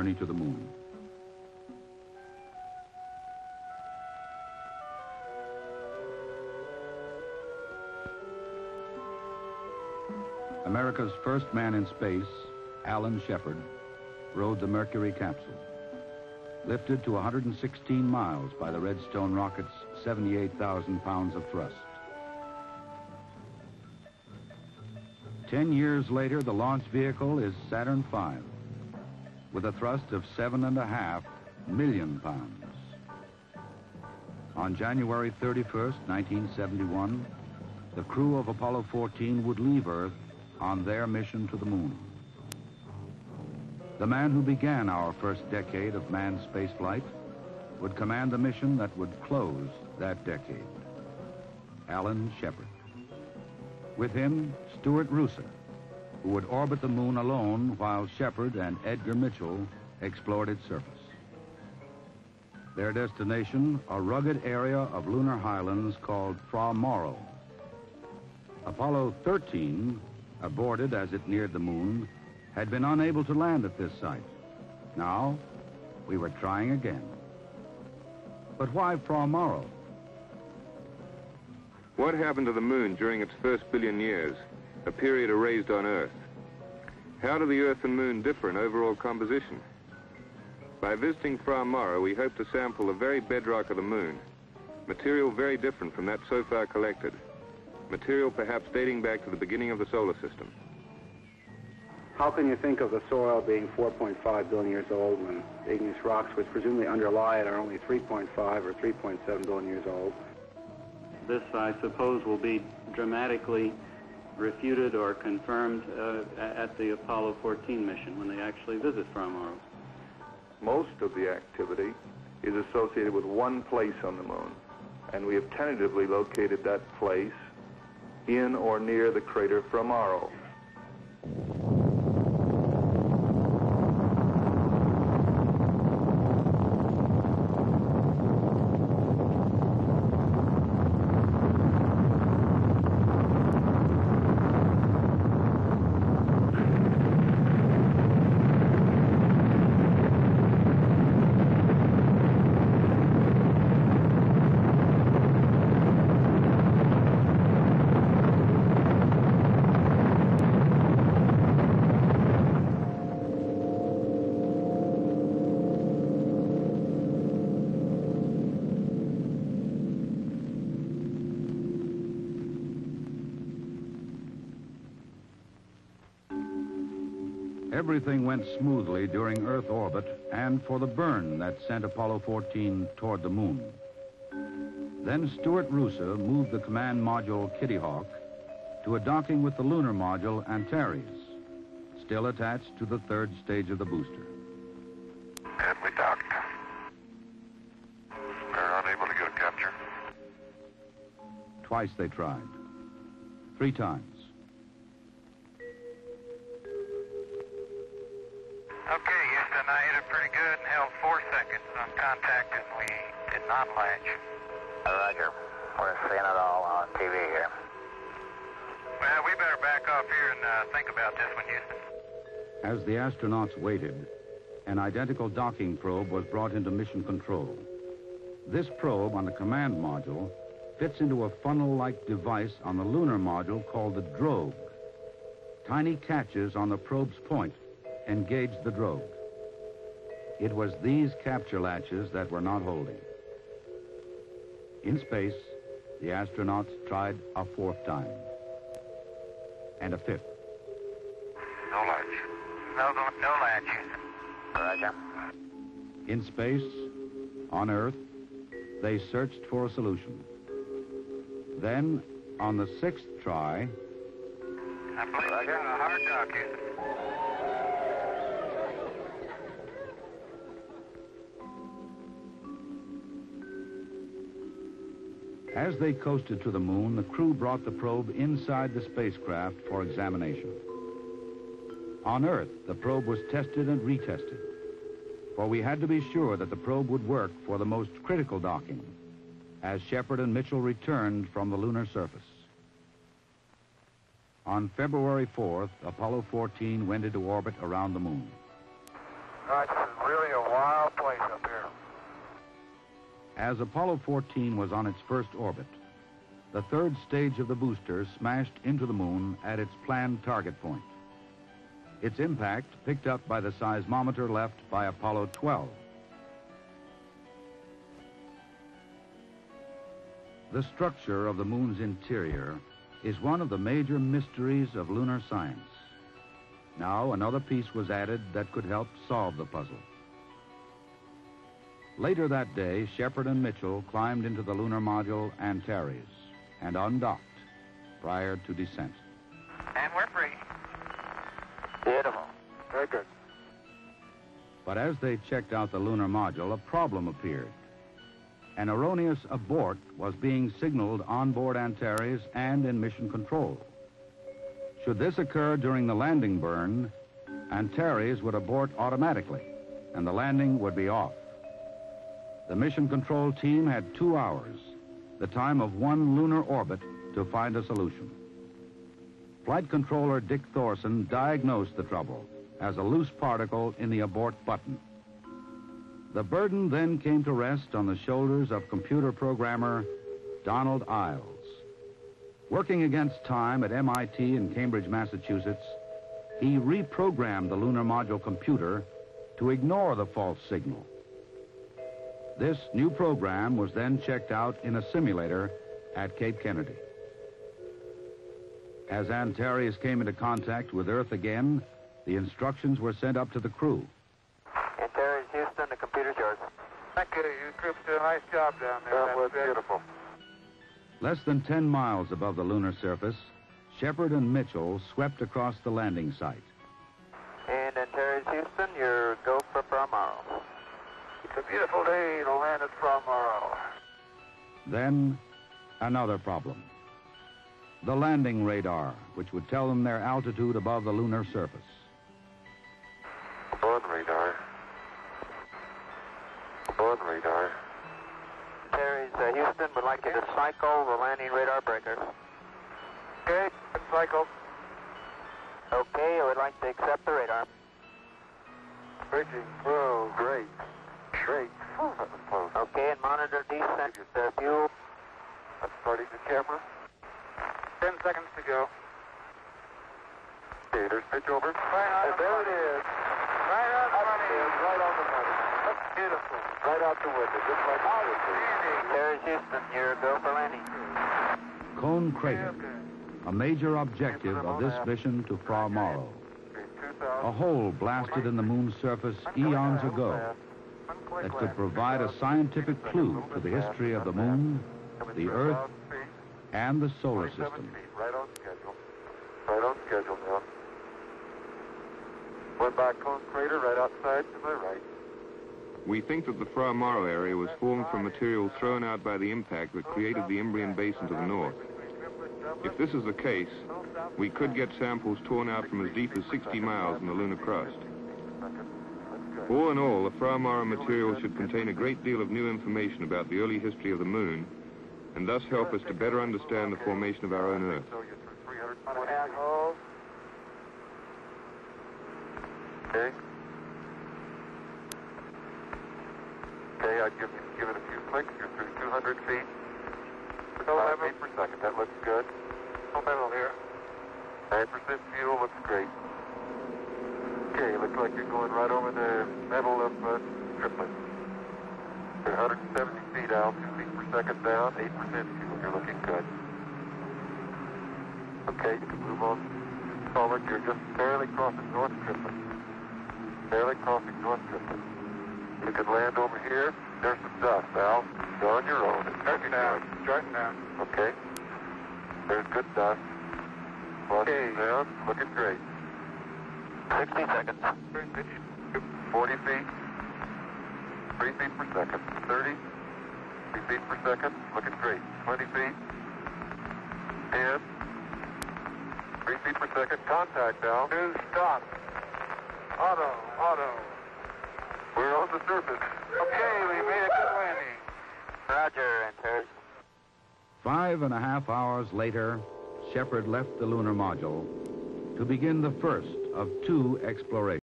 journey to the moon. America's first man in space, Alan Shepard, rode the Mercury capsule. Lifted to 116 miles by the Redstone rocket's 78,000 pounds of thrust. 10 years later, the launch vehicle is Saturn V, with a thrust of 7.5 million pounds. On January 31st, 1971, the crew of Apollo 14 would leave Earth on their mission to the moon. The man who began our first decade of manned spaceflight would command the mission that would close that decade. Alan Shepard. With him, Stuart Roosa, who would orbit the moon alone while Shepard and Edgar Mitchell explored its surface. Their destination, a rugged area of lunar highlands called Fra Mauro. Apollo 13, aborted as it neared the moon, had been unable to land at this site. Now, we were trying again. But why Fra Mauro? What happened to the moon during its first billion years, a period erased on Earth? How do the Earth and moon differ in overall composition? By visiting Fra Mauro, we hope to sample the very bedrock of the moon, material very different from that so far collected, material perhaps dating back to the beginning of the solar system. How can you think of the soil being 4.5 billion years old when the igneous rocks which presumably underlie it are only 3.5 or 3.7 billion years old? This, I suppose, will be dramatically refuted or confirmed at the Apollo 14 mission when they actually visit Fra Mauro. Most of the activity is associated with one place on the moon, and we have tentatively located that place in or near the crater Fra Mauro. Everything went smoothly during Earth orbit and for the burn that sent Apollo 14 toward the moon. Then Stuart Roosa moved the command module Kitty Hawk to a docking with the lunar module Antares, still attached to the third stage of the booster. And we docked. We're unable to get a capture. Twice they tried. 3 times. Okay, Houston, I hit it pretty good and held 4 seconds on contact, and we did not latch. Roger. We're seeing it all on TV here. Well, we better back off here and think about this one, Houston. As the astronauts waited, an identical docking probe was brought into mission control. This probe on the command module fits into a funnel-like device on the lunar module called the drogue. Tiny catches on the probe's point engage the drogue. It was these capture latches that were not holding. In space, the astronauts tried a 4th time. And a 5th. No latch. No latch, Houston. Roger. In space, on Earth, they searched for a solution. Then, on the 6th try... I believe we got a hard dock, Houston. As they coasted to the moon, the crew brought the probe inside the spacecraft for examination. On Earth, the probe was tested and retested, for we had to be sure that the probe would work for the most critical docking, as Shepard and Mitchell returned from the lunar surface. On February 4th, Apollo 14 went into orbit around the moon. This is really a wild place up here. As Apollo 14 was on its first orbit, the third stage of the booster smashed into the moon at its planned target point. Its impact picked up by the seismometer left by Apollo 12. The structure of the moon's interior is one of the major mysteries of lunar science. Now another piece was added that could help solve the puzzle. Later that day, Shepard and Mitchell climbed into the lunar module Antares and undocked prior to descent. And we're free. Beautiful. Very good. But as they checked out the lunar module, a problem appeared. An erroneous abort was being signaled on board Antares and in mission control. Should this occur during the landing burn, Antares would abort automatically, and the landing would be off. The mission control team had 2 hours, the time of one lunar orbit, to find a solution. Flight controller Dick Thorson diagnosed the trouble as a loose particle in the abort button. The burden then came to rest on the shoulders of computer programmer Donald Iles. Working against time at MIT in Cambridge, Massachusetts, he reprogrammed the lunar module computer to ignore the false signal. This new program was then checked out in a simulator at Cape Kennedy. As Antares came into contact with Earth again, the instructions were sent up to the crew. Antares, Houston, the computer's yours. Thank you. You troops did a nice job down there. That was beautiful. Less than 10 miles above the lunar surface, Shepard and Mitchell swept across the landing site. And Antares, Houston, your go for tomorrow. It's a beautiful day to land at tomorrow. Then, another problem. The landing radar, which would tell them their altitude above the lunar surface. On radar. On radar. Antares, Houston, would like you to cycle the landing radar breaker. Okay, cycle. Okay, I would like to accept the radar. Bridging. Oh, great. Great. Oh, that was close. Okay, and monitor descent fuel. That's starting the camera. 10 seconds to go. Okay, there's pitch over. Right And there it is. Right on the money. Right on the money. That's beautiful. Right out the window, just like it should be. Antares, Houston, your go for landing. Cone Crater, a major objective of this mission to Fra Mauro. A hole blasted in the moon's surface eons ago that could provide a scientific clue to the history of the moon, the Earth, and the solar system. Right on schedule. Right on schedule now. Went by Cone Crater right outside to my right. We think that the Fra Mauro area was formed from material thrown out by the impact that created the Imbrian Basin to the north. If this is the case, we could get samples torn out from as deep as 60 miles in the lunar crust. All in all, the Fra Mauro material should contain a great deal of new information about the early history of the moon, and thus help us to better understand the formation of our own Earth. Okay. Okay, I'd give it a few clicks. You're through 200 feet. 5 feet per second. That looks good. No metal here. 9% fuel looks great. Okay, looks like you're going right over the middle of triplet. You're 170 feet out, 2 feet per second down, 8% fuel. You're looking good. Okay, you can move on forward. You're just barely crossing North Triplet. Barely crossing North Triplet. You can land over here. There's some dust, Al. You're on your own. It's Starting down. Starting down. okay. There's good dust. Crossing down. Looking great. 60 seconds. 40 feet. 3 feet per second. 30. 3 feet per second. Looking great. 20 feet. 10. 3 feet per second. Contact now. Two, stop. Auto. We're on the surface. Okay, we made a good landing. Roger, Antares. 5.5 hours later, Shepard left the lunar module to begin the first of 2 explorations.